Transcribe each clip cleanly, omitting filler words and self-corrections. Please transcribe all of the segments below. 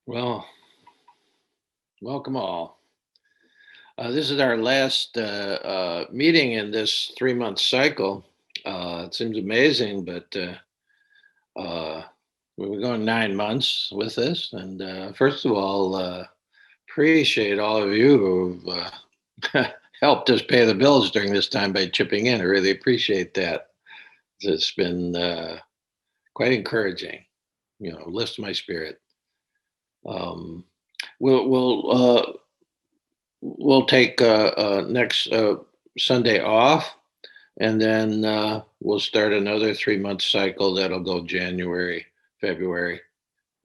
Well, welcome all. This is our last meeting in this 3 month cycle. It seems amazing, but uh, we're going 9 months with this. And first of all, appreciate all of you who've helped us pay the bills during this time by chipping in. I really appreciate that. It's been quite encouraging, lifts my spirit. Um, we'll, we'll uh, we'll take next Sunday off, and then we'll start another 3 month cycle that'll go January, February,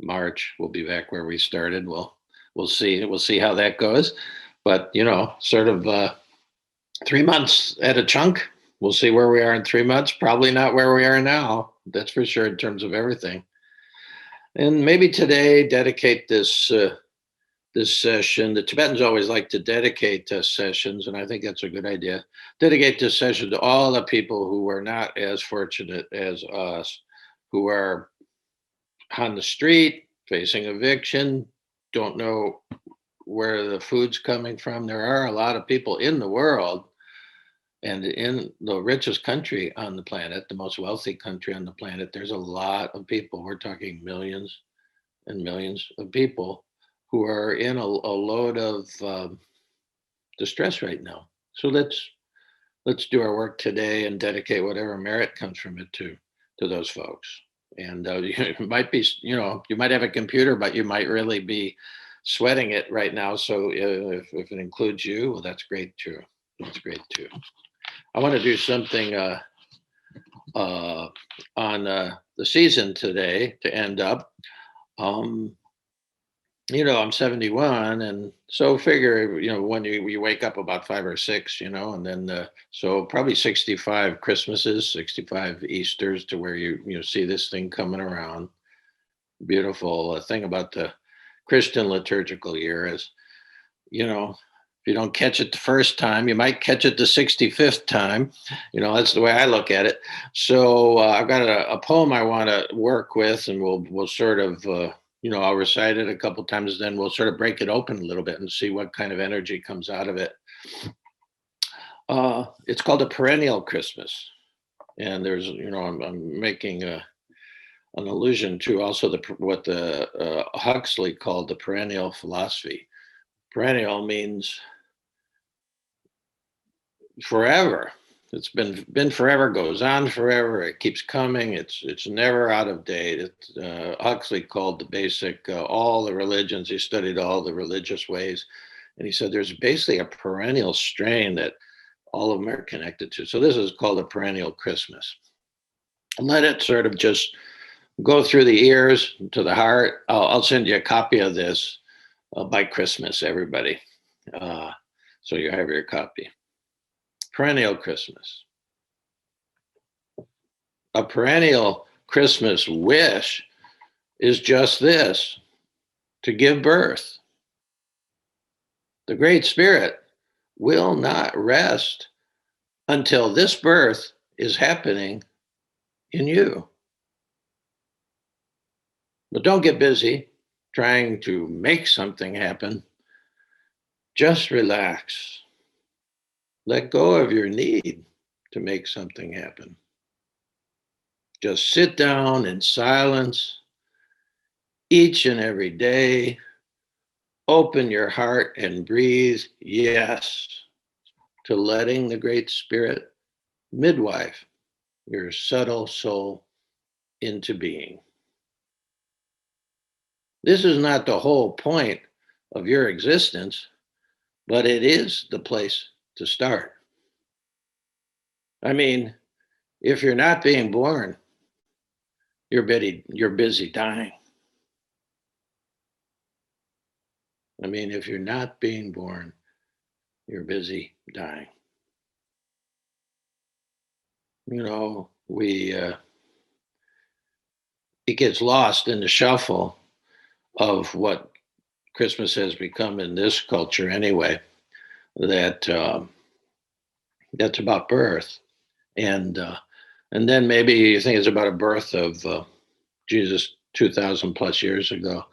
March. We'll be back where we started. We'll see. We'll see how that goes. But sort of 3 months at a chunk. We'll see where we are in 3 months. Probably not where we are now. That's for sure in terms of everything. And maybe today dedicate this session. The Tibetans always like to dedicate sessions, and I think that's a good idea. Dedicate this session to all the people who are not as fortunate as us, who are on the street, facing eviction, don't know where the food's coming from. There are a lot of people in the world and in the richest country on the planet, the most wealthy country on the planet. There's a lot of people. We're talking millions and millions of people who are in a load of distress right now. So let's do our work today and dedicate whatever merit comes from it to those folks. And you might be, you might have a computer, but you might really be sweating it right now. So if it includes you, well, that's great too. That's great too. I want to do something on the season today to end up. Um, I'm 71, and so figure, when you wake up about 5 or 6, and then so probably 65 Christmases, 65 Easters to where you see this thing coming around. Beautiful thing about the Christian liturgical year is, if you don't catch it the first time, you might catch it the 65th time. That's the way I look at it. So I've got a poem I want to work with, and we'll sort of I'll recite it a couple times, then we'll sort of break it open a little bit and see what kind of energy comes out of it. It's called a perennial Christmas, and there's I'm making an allusion to also what the Huxley called the perennial philosophy. Perennial means forever. It's been forever, goes on forever. It keeps coming. It's never out of date. It's Huxley called the basic all the religions. He studied all the religious ways, and he said there's basically a perennial strain that all of them are connected to. So this is called a perennial Christmas. And let it sort of just go through the ears to the heart. I'll send you a copy of this by Christmas, everybody. So you have your copy. Perennial Christmas. A perennial Christmas wish is just this: to give birth. The Great Spirit will not rest until this birth is happening in you. But don't get busy trying to make something happen. Just relax. Let go of your need to make something happen. Just sit down in silence each and every day. Open your heart and breathe yes to letting the Great Spirit midwife your subtle soul into being. This is not the whole point of your existence, but it is the place to start. I mean, if you're not being born, you're busy dying. I mean, if you're not being born, you're busy dying. It gets lost in the shuffle of what Christmas has become in this culture anyway, that that's about birth. And then maybe you think it's about a birth of Jesus 2,000 plus years ago.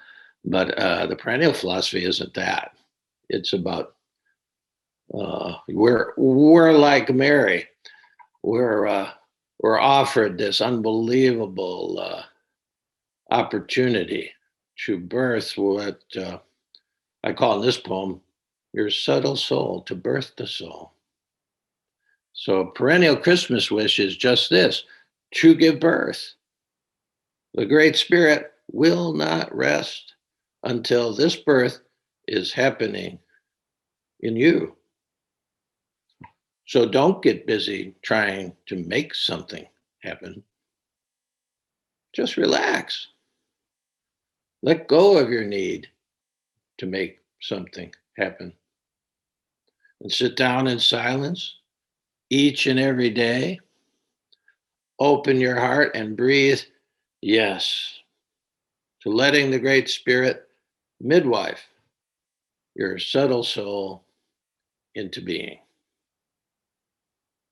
But the perennial philosophy isn't that. It's about we're like Mary. We're uh, we're offered this unbelievable opportunity to birth what I call in this poem your subtle soul, to birth the soul. So a perennial Christmas wish is just this: to give birth. The Great Spirit will not rest until this birth is happening in you. So don't get busy trying to make something happen. Just relax. Let go of your need to make something happen and sit down in silence each and every day. Open your heart and breathe yes to letting the Great Spirit midwife your subtle soul into being.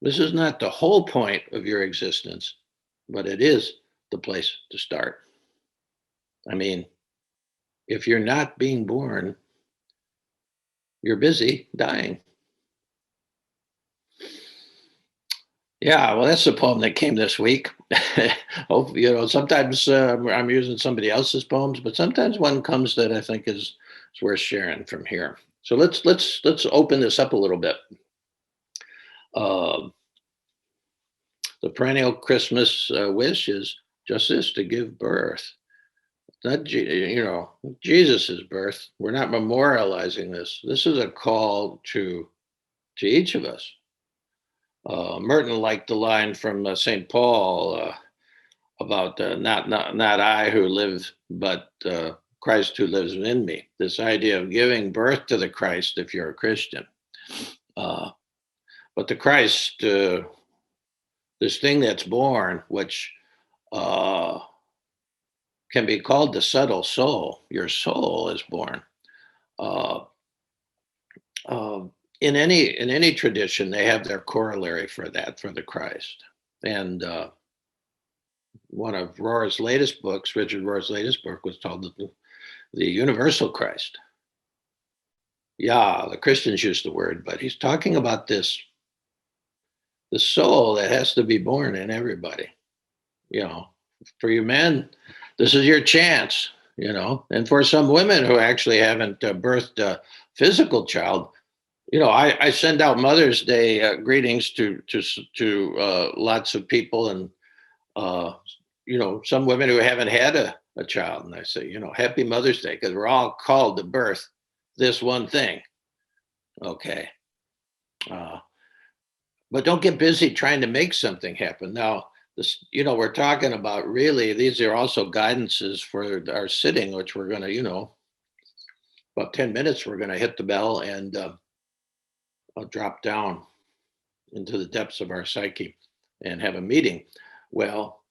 This is not the whole point of your existence, but it is the place to start. I mean, if you're not being born, you're busy dying. Yeah, well, that's the poem that came this week. Hope sometimes I'm using somebody else's poems, but sometimes one comes that I think is worth sharing from here. So let's open this up a little bit. Uh, the perennial Christmas wish is just this: to give birth. Not Jesus's birth. We're not memorializing this. This is a call to each of us. Merton liked the line from St. Paul about not I who live, but Christ who lives in me. This idea of giving birth to the Christ if you're a Christian. But the Christ, this thing that's born, which can be called the subtle soul. Your soul is born. Uh, uh, in any tradition, they have their corollary for that, for the Christ. And one of Rohr's latest books, Richard Rohr's latest book, was called the Universal Christ. Yeah, the Christians use the word, but he's talking about the soul that has to be born in everybody. You know, for you men, this is your chance. And for some women who actually haven't birthed a physical child, I send out Mother's Day greetings to lots of people, and some women who haven't had a child, and I say, Happy Mother's Day, because we're all called to birth this one thing. Okay, uh, but don't get busy trying to make something happen. Now, this, we're talking about really. These are also guidances for our sitting, which we're going to, about 10 minutes, we're going to hit the bell and I'll drop down into the depths of our psyche and have a meeting. Well,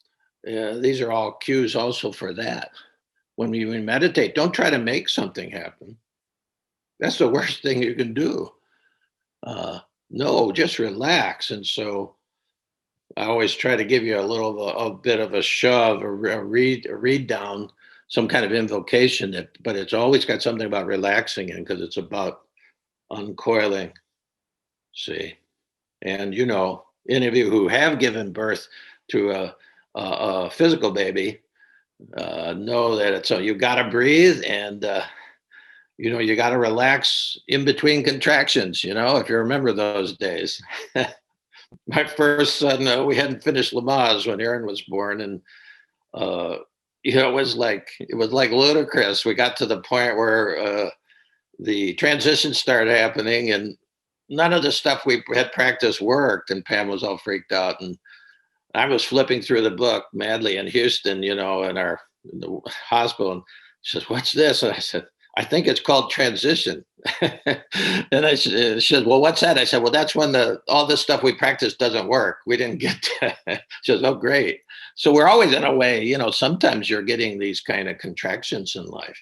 these are all cues also for that. When we meditate, don't try to make something happen. That's the worst thing you can do. No, just relax. And so I always try to give you a bit of a shove, a read down, some kind of invocation but it's always got something about relaxing in, because it's about uncoiling. See, and any of you who have given birth to a physical baby know that it's you got to breathe, and you got to relax in between contractions. If you remember those days. My first son, we hadn't finished Lamaze when Aaron was born, and it was like ludicrous. We got to the point where the transition started happening, and none of the stuff we had practiced worked, and Pam was all freaked out, and I was flipping through the book madly in Houston, in the hospital, and she says, "What's this?" And I said, "I think it's called transition." And she said, "Well, what's that?" I said, "Well, that's when all this stuff we practice doesn't work. We didn't get to." She says, "Oh, great." So we're always in a way, sometimes you're getting these kind of contractions in life,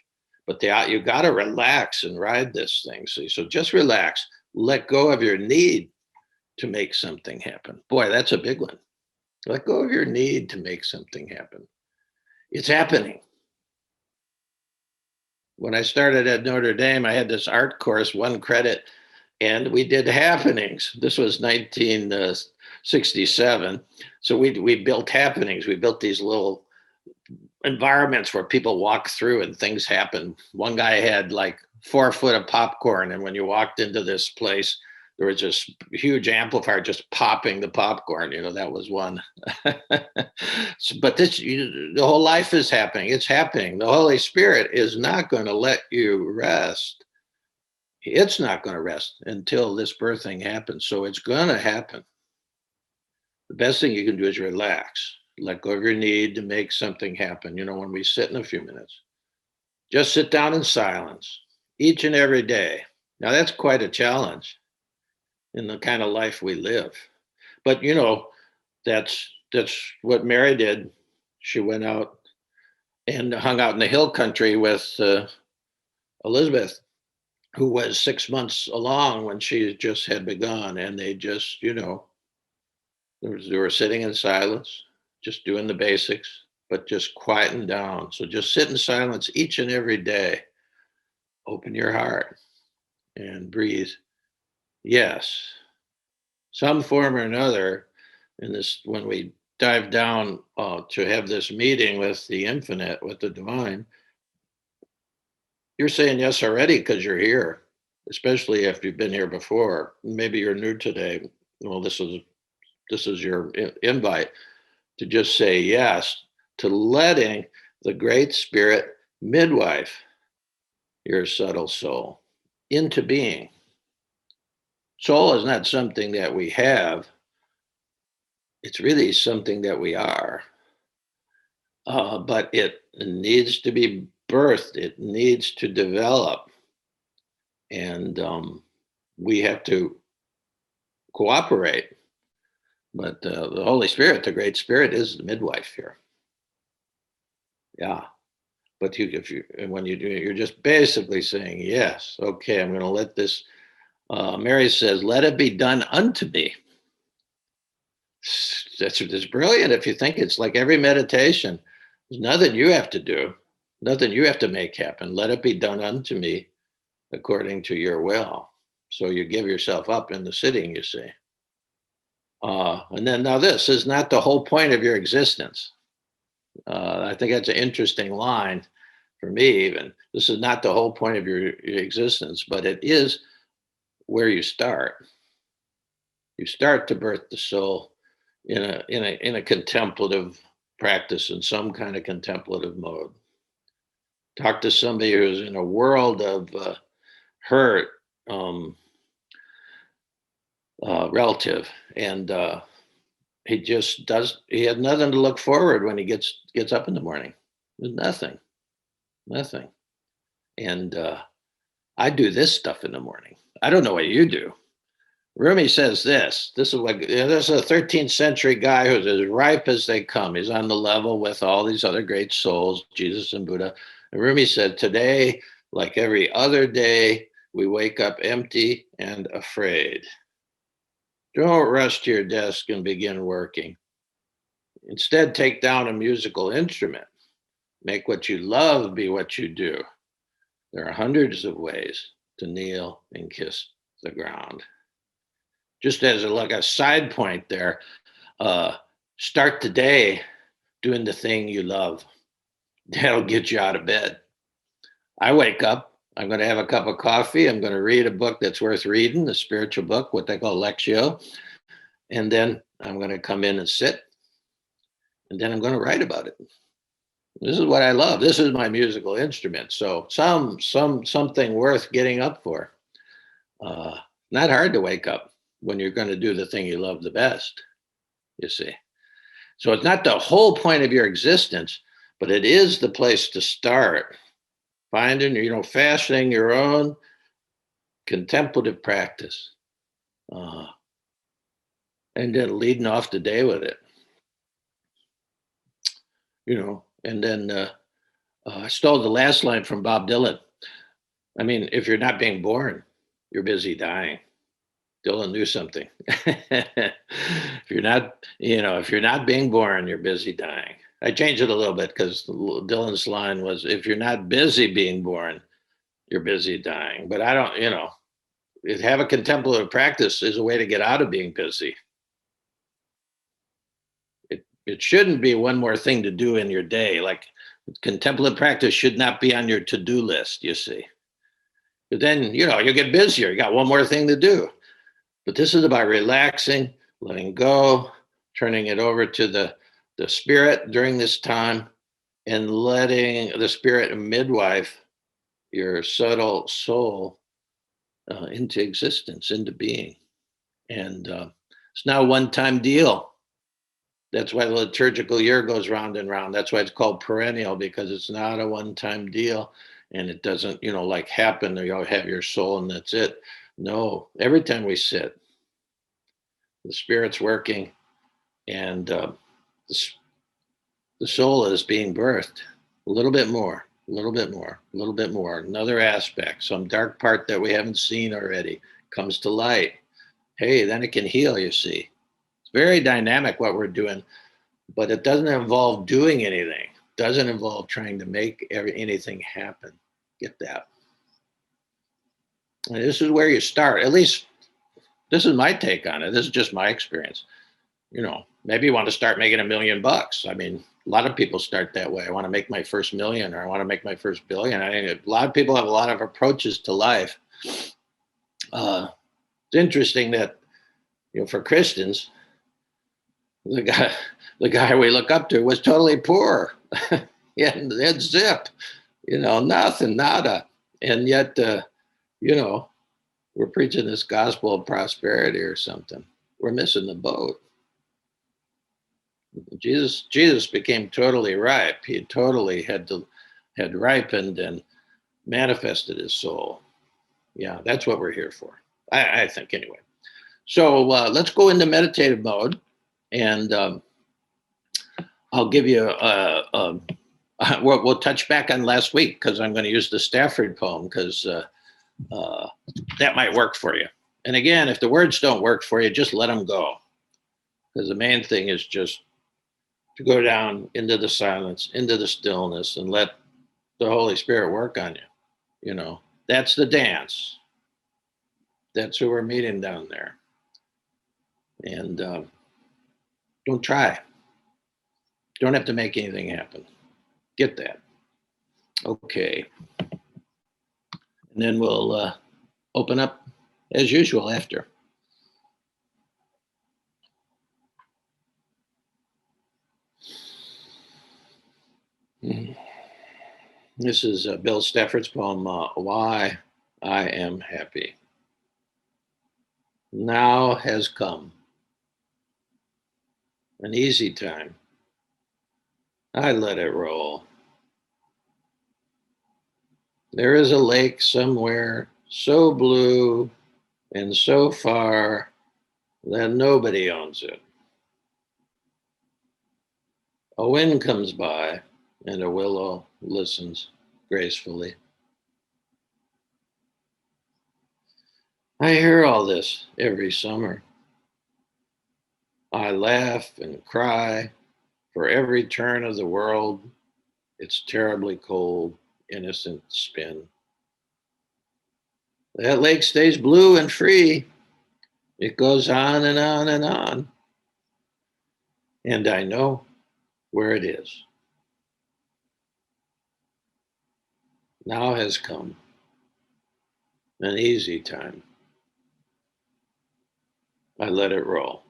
but you got to relax and ride this thing. So just relax, let go of your need to make something happen. Boy, that's a big one. Let go of your need to make something happen. It's happening. when I started at Notre Dame, I had this art course, 1 credit, and we did happenings. This was 1967. So we built happenings. We built these little environments where people walk through and things happen. One guy had like 4 foot of popcorn, and when you walked into this place, there was this huge amplifier just popping the popcorn. That was one. But the whole life is happening. It's happening. The Holy Spirit is not going to let you rest. It's not going to rest until this birthing happens. So it's going to happen. The best thing you can do is relax. Let go of your need to make something happen. When we sit in a few minutes, just sit down in silence each and every day. Now, that's quite a challenge in the kind of life we live. But, that's what Mary did. She went out and hung out in the hill country with Elizabeth, who was 6 months along when she just had begun. And they just, they were sitting in silence, just doing the basics, but just quieting down. So just sit in silence each and every day. Open your heart and breathe. Yes, some form or another in this, when we dive down to have this meeting with the infinite, with the divine, you're saying yes already because you're here, especially if you've been here before. Maybe you're new today. Well, this is your invite to just say yes to letting the Great Spirit midwife your subtle soul into being. Soul is not something that we have. It's really something that we are. But it needs to be birthed. It needs to develop. And we have to cooperate. But the Holy Spirit, the Great Spirit, is the midwife here. Yeah. But when you do it, you're just basically saying, yes, okay, I'm going to let this. Mary says, let it be done unto me. That's brilliant. If you think, it's like every meditation, there's nothing you have to do, nothing you have to make happen. Let it be done unto me according to your will. So you give yourself up in the sitting, you see. And then now this is not the whole point of your existence. I think that's an interesting line for me, even. This is not the whole point of your existence, but it is where you start. You start to birth the soul in a contemplative practice, in some kind of contemplative mode. Talk to somebody who's in a world of hurt, relative, and he had nothing to look forward when he gets up in the morning. There's nothing. And I do this stuff in the morning. I don't know what you do. Rumi says this. This is this is a 13th century guy who's as ripe as they come. He's on the level with all these other great souls, Jesus and Buddha. And Rumi said, today, like every other day, we wake up empty and afraid. Don't rush to your desk and begin working. Instead, take down a musical instrument. Make what you love be what you do. There are hundreds of ways to kneel and kiss the ground. Just as a side point there, start the day doing the thing you love. That'll get you out of bed. I wake up, I'm going to have a cup of coffee. I'm going to read a book that's worth reading, a spiritual book, what they call Lectio. And then I'm going to come in and sit. And then I'm going to write about it. This is what I love. This is my musical instrument. So something worth getting up for. Not hard to wake up when you're going to do the thing you love the best, you see. So it's not the whole point of your existence, but it is the place to start. Finding, fashioning your own contemplative practice. And then leading off the day with it. And then I stole the last line from Bob Dylan. I mean, if you're not being born, you're busy dying. Dylan knew something. If you're not being born, you're busy dying. I changed it a little bit because Dylan's line was, if you're not busy being born, you're busy dying. But I don't, have a contemplative practice is a way to get out of being busy. It shouldn't be one more thing to do in your day. Like contemplative practice should not be on your to-do list, you see. But then, you get busier. You got one more thing to do. But this is about relaxing, letting go, turning it over to the spirit during this time, and letting the spirit midwife your subtle soul into existence, into being. And it's not a one-time deal. That's why the liturgical year goes round and round. That's why it's called perennial, because it's not a one-time deal, and it doesn't, like happen. You have your soul and that's it. No, every time we sit, the spirit's working, and the soul is being birthed a little bit more, a little bit more, a little bit more. Another aspect, some dark part that we haven't seen already comes to light. Hey, then it can heal, you see. It's very dynamic what we're doing, but it doesn't involve doing anything. It doesn't involve trying to make anything happen. Get that? And this is where you start. At least this is my take on it. This is just my experience. Maybe you want to start making $1,000,000. I mean, a lot of people start that way. I want to make my first million, or I want to make my first billion. I think a lot of people have a lot of approaches to life. It's interesting that, for Christians, the guy we look up to was totally poor. He had zip, nothing, nada. And yet, we're preaching this gospel of prosperity or something. We're missing the boat. Jesus became totally ripe. He totally had ripened and manifested his soul. Yeah, that's what we're here for. I think anyway. So let's go into meditative mode, and I'll give you we'll touch back on last week, because I'm going to use the Stafford poem, because that might work for you. And again, if the words don't work for you, just let them go, because the main thing is just to go down into the silence, into the stillness, and let the Holy Spirit work on you. That's the dance. That's who we're meeting down there. And don't try. Don't have to make anything happen. Get that. Okay. And then we'll open up as usual after. This is Bill Stafford's poem, Why I Am Happy. Now has come an easy time. I let it roll. There is a lake somewhere so blue and so far that nobody owns it. A wind comes by and a willow listens gracefully. I hear all this every summer. I laugh and cry for every turn of the world, its terribly cold, innocent spin. That lake stays blue and free. It goes on and on and on. And I know where it is. Now has come an easy time. I let it roll.